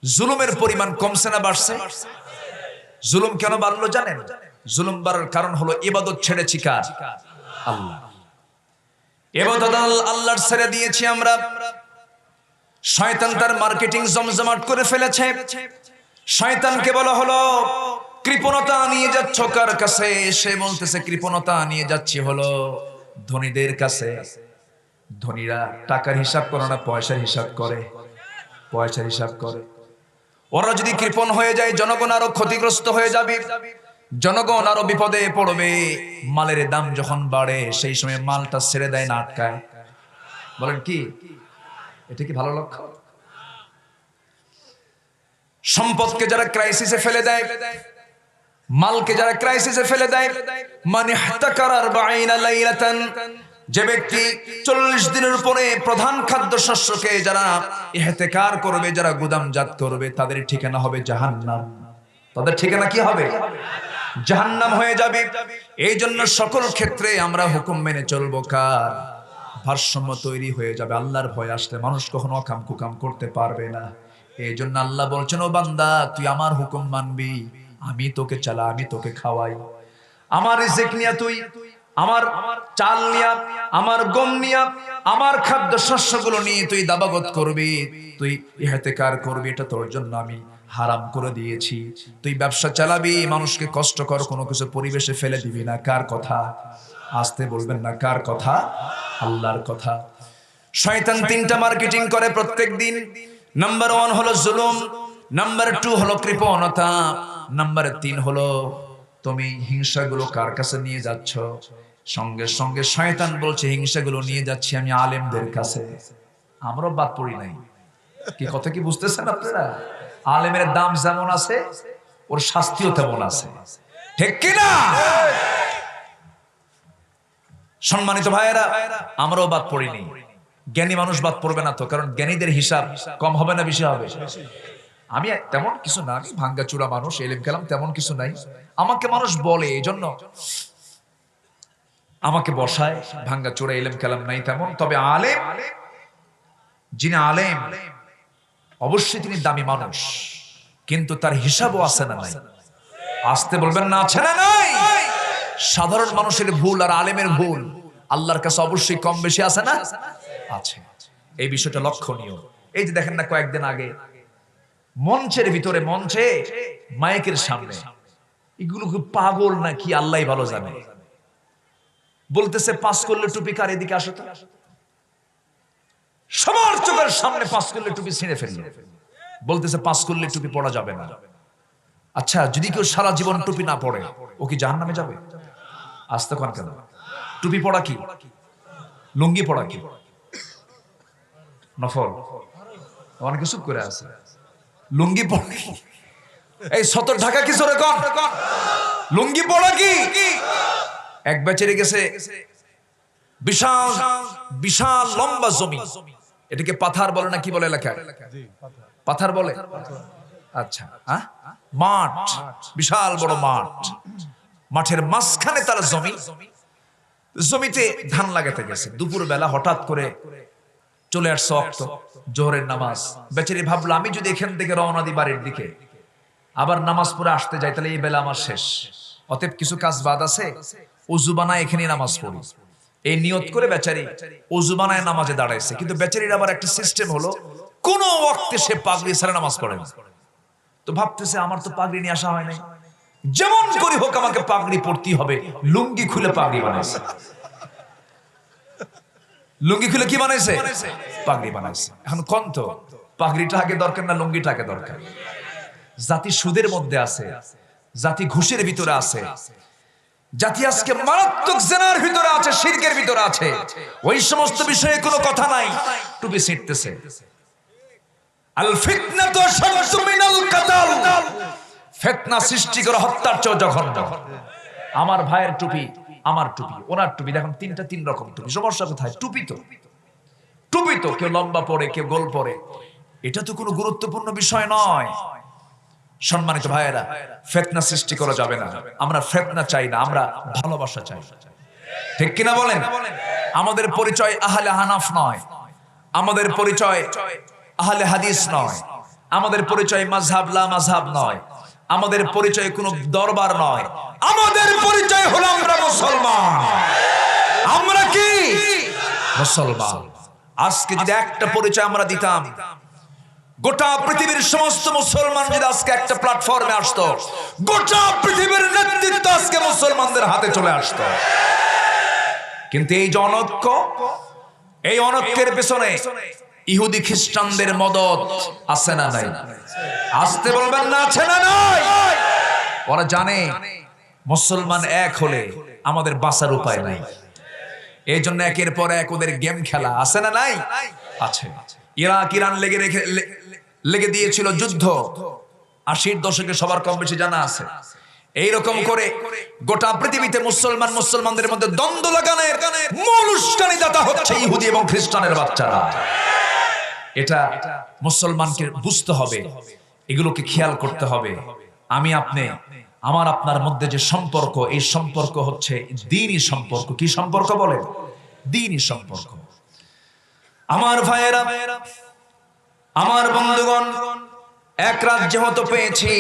জুলুমের পরিমাণ কমছে না বাড়ছে? জুলুম কেন বাড়লো জানেন? জুলুম বাড়ার কারণ হলো ইবাদত ছেড়েছি কার? আল্লাহ। ইবাদত আল্লাহর ছেড়ে দিয়েছি আমরা। শয়তান তার মার্কেটিং জমজমাট করে ফেলেছে। শয়তানকে বলা হলো কৃপণতা নিয়ে যাচ্ছ কার কাছে? সে বলতেছে কৃপণতা নিয়ে যাচ্ছি হলো ধনীদের কাছে। ধনীরা টাকার হিসাব করে না, পয়সার হিসাব করে, পয়সার হিসাব করে। ওরা যদি কৃপণ হয়ে যায়, জনগণ আরো ক্ষতিগ্রস্ত হয়ে যাবে, জনগণ আরো বিপদে পড়বে। মালের দাম যখন বাড়ে সেই সময় মালটা ছেড়ে দেয় না, আটকায়। বলেন কি এটা কি ভালো লক্ষণ? সম্পদকে যারা ক্রাইসিসে ফেলে দেয়, মালকে যারা ক্রাইসিসে ফেলে দেয়, মানে হাতাকারার বাইনা লাইলাতান, যে ব্যক্তি 40 দিনের উপরে প্রধান খাদ্য শস্যকে যারা ইহতেকার করবে, যারা গুদামজাত করবে, তাদের ঠিকানা হবে জাহান্নাম। তাদের ঠিকানা কি হবে? জাহান্নাম হয়ে যাবে। এই জন্য সকল ক্ষেত্রে আমরা হুকুম মেনে চলবো কার? ভারসাম্য তৈরি হয়ে যাবে। আল্লাহর ভয় আসলে মানুষ কখনো অকাম কুকাম করতে পারবে না। এই জন্য আল্লাহ বলছেন, ও বান্দা তুই আমার হুকুম মানবি, আমি তোকে চালা, আমি তোকে খাওয়াই। আমার রিজিক নিয়া তুই, আমার চাল নিয়া, আমার গম নিয়া, আমার খাদ্য শস্যগুলো নিয়ে তুই দাবাগত করবি, তুই ইহতেকার করবি, এটা তোর জন্য আমি হারাম করে দিয়েছি। তুই ব্যবসা চালাবি, মানুষকে কষ্টকর কোনো কিছু পরিবেশে ফেলে দিবি না। কার কথা? আসতে বলবেন না, কার কথা? আল্লাহর কথা। শয়তান 3টা মার্কেটিং করে প্রত্যেক দিন। নাম্বার 1 হলো জুলুম, নাম্বার 2 হলো কৃপণতা, নাম্বার 3 হলো তুমি হিংসাগুলো কার কাছে নিয়ে যাচ্ছ? সঙ্গে সঙ্গে শয়তান বলছে হিংসাগুলো নিয়ে যাচ্ছি আমি আলেমদের কাছে। আমরাও বাদ পড়ি নাই। কি কথা কি বুঝতেছেন আপনারা? আলেমের দাম যেমন আছে ওর শাস্তিও তেমন আছে, ঠিক কি না? সম্মানিত ভাইয়েরা, আমরাও বাদ পড়িনি। জ্ঞানী মানুষ বাদ পড়বে না তো, কারণ জ্ঞানীদের হিসাব কম হবে না বেশি হবে? আমি তেমন কিছু না, আমি ভাঙ্গাচুরা মানুষ, এলেম কালাম তেমন কিছু নাই। আমাকে মানুষ বলে, এই জন্য আমাকে বসায়। ভাঙ্গাচুরা এলেম কালাম নাই তেমন। তবে আলেম, যিনি আলেম অবশ্যই তিনি দামি মানুষ, কিন্তু তার হিসাবও আছে না নাই? আসতে বলবেন না, আছে না নাই? সাধারণ মানুষের ভুল আর আলেমের ভুল আল্লাহর কাছে অবশ্যই কম বেশি আছে না? আছে। এই বিষয়টা লক্ষণীয়। এই যে দেখেন না, কয়েকদিন আগে মঞ্চের ভিতরে, মঞ্চে মাইকের সামনে, এগুলো কি পাগল নাকি আল্লাহ ভালো জানে, বলতেছে 5 করলে টুপি কার, এদিকে আসো তো। সবার চোখের সামনে 5 করলে টুপি ছিঁড়ে ফেললো, বলতেছে 5 করলে টুপি পড়া যাবে না। আচ্ছা, যদি কেউ সারা জীবন টুপি না পড়ে, ও কি জাহান্নামে যাবে? আসতে কোন কেন? টুপি পড়া কি? লুঙ্গি পড়া কি নফল? অনেক চুপ করে আছে। লুঙ্গি পড়া কি? এই সতর ঢাকা কি জোরে কোন? লুঙ্গি পড়া কি? এক বেচারে গেছে বিশাল বিশাল লম্বা জমি, এটাকে পাথার বলে না কি বলে এলাকায়? পাথার বলে। আচ্ছা, মাঠ, বিশাল বড় মাঠ। মাঠের মাঝখানে তার জমি, জমিতে ধান লাগাতে গেছে। দুপুর বেলা হঠাৎ করে চলে আসছে ওয়াক্ত জোহরের নামাজ। বেচারি ভাবলো, আমি যদি এখান থেকে রওনা দিই বাড়ির দিকে, আবার নামাজ পড়ে আসতে যাই, তাহলে এই বেলা আমার শেষ। অতএব কিছু কাজ বাদ আছে, ওযু বানায় এখানে নামাজ পড়ি। এই নিয়ত করে বেচারি ওযু বানায় নামাজে দাঁড়াইছে। কিন্তু বেচারির আবার একটা সিস্টেম হলো, কোন ওয়াক্তে সে পাগড়ি ছাড়া নামাজ পড়ে না। তো ভাবতেছে, আমার তো পাগড়ি নিয়ে আসা হয় নাই, যেমন করি হোক আমাকে পাগড়ি পড়তেই হবে। লুঙ্গি খুলে পাগড়ি বানাইছে। লুঙ্গি খুলে কি বানাইছে? পাগড়ি বানাইছে। এখন কোন তো পাগড়িটা আগে দরকার না লুঙ্গিটা আগে দরকার? জাতি সুদের মধ্যে আছে, জাতি ঘুষের ভিতরে আছে, জাতি আজকে মারাত্মক জিনার ভিতরে আছে, শিরকের ভিতরে আছে। ওই সমস্ত বিষয়ে কোনো কথা নাই, টুপি ছিঁড়তেছে। আল ফিতনাতু আশাদ্দু মিনাল কাতাল, ফিতনা সৃষ্টি করে হত্যার চেয়ে জঘন্য। আমার ভাইয়ের টুপি, আমার টুপি, ওনার টুপি, দেখুন তিনটা তিন রকম টুপি। সমস্যা কোথায়? টুপি তো কেউ লম্বা পরে, কেউ গোল পরে, এটা তো কোনো গুরুত্বপূর্ণ বিষয় নয়। সম্মানিত ভাইয়েরা, ফিতনা সৃষ্টি করা যাবে না। আমরা ফিতনা চাই না, আমরা ভালোবাসা চাই। ঠিক কিনা বলেন? আমাদের পরিচয় আহলে হানাফ নয়, আমাদের পরিচয় আহলে হাদিস নয়, আমাদের পরিচয় মাযহাব লা মাযহাব নয়, আমাদের পরিচয় কোনো দরবার নয়, আমাদের পরিচয় হলো আমরা মুসলমান। আমরা কি মুসলমান? আজকে যদি একটা পরিচয় আমরা দিতাম, গোটা পৃথিবীর সমস্ত মুসলমান যদি আজকে একটা প্ল্যাটফর্মে আসতো, গোটা পৃথিবীর নেতৃত্ব আজকে মুসলমানদের হাতে চলে আসতো। কিন্তু এই যে অনৈক্য, এই অনৈক্যের পেছনে ইহুদি খ্রিস্টানদের মদদ আছে না নাই? আসতে বলবেন না, আছে না নাই? ওরা জানে মুসলমান এক হলে আমাদের বাঁচার উপায় নাই, এই জন্য একের পর এক ওদের গেম খেলা। আছে না নাই? আছে। ইরাক ইরান লেগে দিয়েছিল যুদ্ধ 80-র দশকে, সবার কম বেশি জানা আছে। এইরকম করে গোটা পৃথিবীতে মুসলমানদের মধ্যে দ্বন্দ্ব লাগানোর মূল উস্কানিদাতা হচ্ছে ইহুদি এবং খ্রিস্টানের বাচ্চারা। এটা মুসলমানকে বুঝতে হবে, এগুলোকে খেয়াল করতে হবে। আমি আপনি, আমার আপনার মধ্যে যে সম্পর্ক, এই সম্পর্ক হচ্ছে দ্বীনি সম্পর্ক। কি সম্পর্ক বলে? দ্বীনি সম্পর্ক। আমার ভাইয়েরা, আমার বন্ধুগণ, এক রাজ্য হতে পেয়েছি,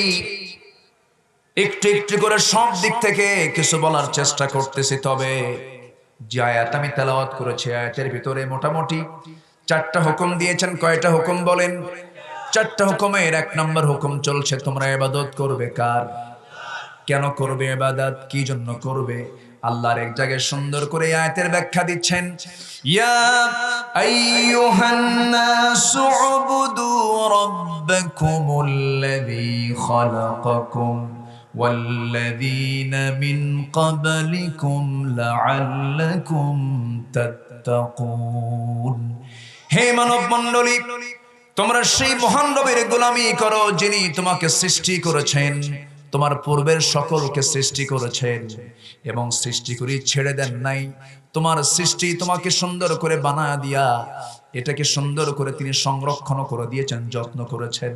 একটু একটু করে সব দিক থেকে কিছু বলার চেষ্টা করতেছি। তবে যে আয়াত আমি তেলাওয়াত করেছি, আয়াতের ভিতরে মোটামুটি 4টা হুকুম দিয়েছেন। কয়টা হুকুম বলেন? 4টা হুকুমের 1 নম্বর হুকুম চলছে, তোমরা ইবাদত করবে কার? কেন করবে ইবাদত? কি জন্য করবে? আল্লাহর এক জায়গায় সুন্দর করে আয়াতের ব্যাখ্যা দিচ্ছেন, ইয়া আইয়ুহান নাসু উবুদু রাব্বাকুমুল্লাযী খালাকাকুম ওয়াল্লাযীনা মিন ক্বাবলিকুম লাআল্লাকুম তাত্তাকুন। হে মানব মণ্ডলী, তোমরা সেই মহান রবের গোলামি করো যিনি তোমাকে সৃষ্টি করেছেন, তোমার পূর্বের সকলকে সৃষ্টি করেছেন এবং সৃষ্টি করে ছেড়ে দেন নাই। তোমার সৃষ্টি তোমাকে সুন্দর করে বানায়া দিয়া, এটাকে সুন্দর করে তিনি সংরক্ষণ করে দিয়েছেন, যত্ন করেছেন।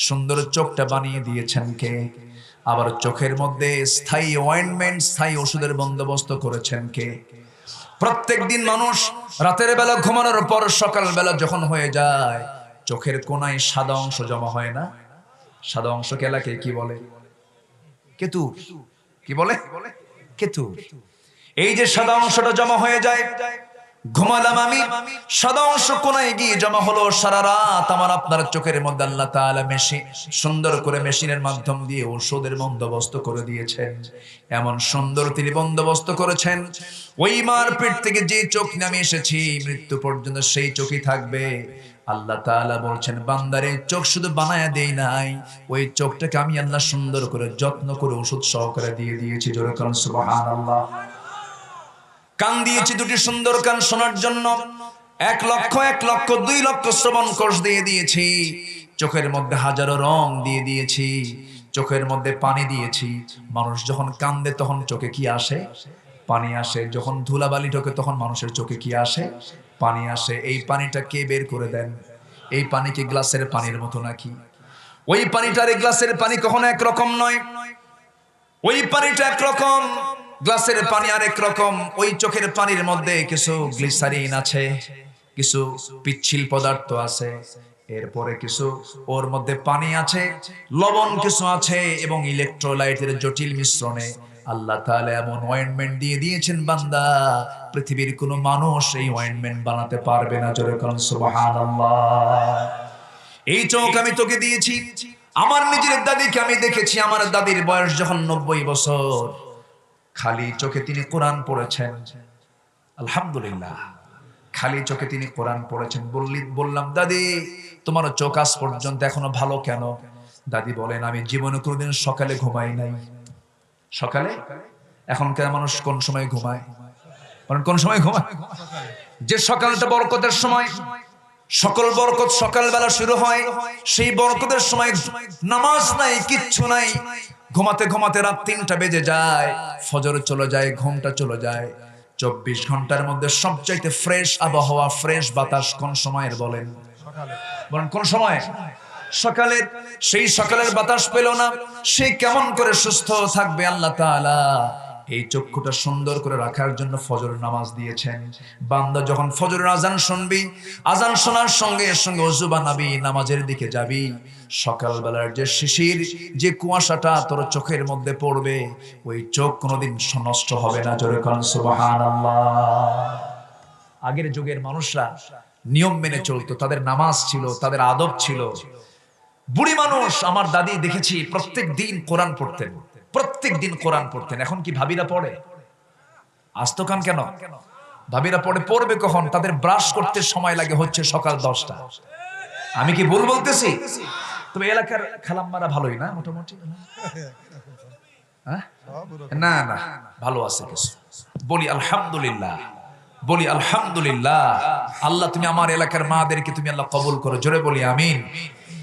সুন্দর চোখটা বানিয়ে দিয়েছেন কে? আবার চোখের মধ্যে স্থায়ী অয়েন্টমেন্ট, স্থায়ী ওষুধের বন্দোবস্ত করেছেন কে? প্রত্যেক দিন মানুষ রাতের বেলা ঘুমানোর পর সকাল বেলা যখন হয়ে যায়, চোখের কোনায় সাদা অংশ জমা হয় না? সাদা অংশকে এলাকায় কি বলে? কেতু। কি বলে? কেতু। এই যে সাদা অংশটা জমা হয়ে যায়, ঘুমালাম আমি, সাদা অংশ কোনায় গিয়ে জমা হলো। সারা রাত আমার আপনার চোখের মধ্যে আল্লাহ তাআলা সুন্দর করে মেশিনের মাধ্যম দিয়ে ওষুধের বন্দোবস্ত করে দিয়েছেন। এমন সুন্দর তিনি বন্দোবস্ত করেছেন, ওই মার পেট থেকে যে চোখ নামে এসেছি, মৃত্যু পর্যন্ত সেই চোখই থাকবে। আল্লাহ তাআলা বলছেন, বান্দারে চোখ শুধু বানায়া দেই নাই, ওই চোখটাকে আমি আল্লাহ সুন্দর করে যত্ন করে ওষুধ সহকারে দিয়ে দিয়েছি। জোরে বলুন সুবহানাল্লাহ। কান দিয়েছি 2টি সুন্দর কান শোনার জন্য, 1 লক্ষ 2 লক্ষ শ্রবণ কোষ দিয়ে দিয়েছি। চোখের মধ্যে হাজারো রং দিয়ে দিয়েছি, চোখের মধ্যে পানি দিয়েছি। মানুষ যখন কান্দে তখন চোখে কি আসে? পানি আসে। যখন ধুলাবালি ঢোকে তখন মানুষের চোখে কি আসে? পানি আসে। এই পানিটা কে বের করে দেন? এই পানি কি গ্লাসের পানির মতো নাকি? ওই পানিটার এই গ্লাসের পানি কখনো একরকম নয়। ওই পানিটা একরকম, গ্লাসের পানি আরেক রকম। ওই চোখের পানির মধ্যে কিছু গ্লিসারিন আছে, কিছু পিচ্ছিল পদার্থ আছে, এরপরে কিছু ওর মধ্যে পানি আছে, লবণ কিছু আছে এবং ইলেকট্রোলাইটের জটিল মিশ্রণে আল্লাহ তাআলা এমন অয়েন্টমেন্ট দিয়ে দিয়েছেন, বান্দা পৃথিবীর কোনো মানুষ এই অয়েন্টমেন্ট বানাতে পারবে না। জোরে বলুন সুবহানাল্লাহ। এই চোখ আমি তোকে দিয়েছি। আমার নিজের দাদিকে আমি দেখেছি, আমার দাদির বয়স যখন 90 বছর, খালি চোখে তিনি কোরআন পড়েছেন। আলহামদুলিল্লাহ, খালি চোখে তিনি কোরআন পড়েছেন। বললাম, দাদি তোমার চোখ আজ পর্যন্ত এখনো ভালো কেন? দাদি বলেন, আমি জীবনে কোনোদিন সকালে ঘুমাই নাই। সকালে? এখনকার মানুষ কোন সময় ঘুমায়? কোন সময় ঘুমায়? যে সকালটা বরকতের সময়, সকল বরকত সকালবেলা শুরু হয়। সেই বরকতের সময় নামাজ নাই, কিচ্ছু নাই। ঘুমাতে ঘুমাতে রাত 3টা বেজে যায়, ফজর চলে যায়, ঘুমটা চলে যায়। 24 ঘন্টার মধ্যে সবচাইতে ফ্রেশ আবহাওয়া, ফ্রেশ বাতাস কোন সময়ের বলেন? বলেন কোন সময়? সকালের। সেই সকালের বাতাস পেল না, সে কেমন করে সুস্থ থাকবে? আল্লাহ তাআলা এই চক্ষুটা সুন্দর করে রাখার জন্য ফজর নামাজ দিয়েছেন। বান্দা যখন ফজরের আজান শুনবি, আজান শোনার সঙ্গে সঙ্গে ওযু বানাবি, নামাজের দিকে যাবি। সকালবেলার যে শিশির, যে কুয়াশাটা তোর চোখের মধ্যে পড়বে, ওই চোখ কোনোদিন নষ্ট হবে না। জোরে কোন সুবহানাল্লাহ। আগের যুগের মানুষরা নিয়ম মেনে চলতো, তাদের নামাজ ছিল, তাদের আদব ছিল। বুড়ি মানুষ, আমার দাদি দেখেছি প্রত্যেক দিন কোরআন পড়তেন, প্রত্যেক দিন কোরআন পড়তেন। এখন কি ভাবিরা পড়ে? আস্ত কান কেন? ভাবিরা পড়বে কখন? তাদের ব্রাশ করতে সময় লাগে হচ্ছে সকাল 10টা। আমি কি ভুল বলতেছি? তবে এলাকার খালাম্মারা ভালোই না মোটামুটি? না না, ভালো আছে কিছু। বলি আলহামদুলিল্লাহ, বলি আলহামদুলিল্লাহ। আল্লাহ তুমি আমার এলাকার মাদেরকে তুমি আল্লাহ কবুল করো। জোরে বলি আমিন।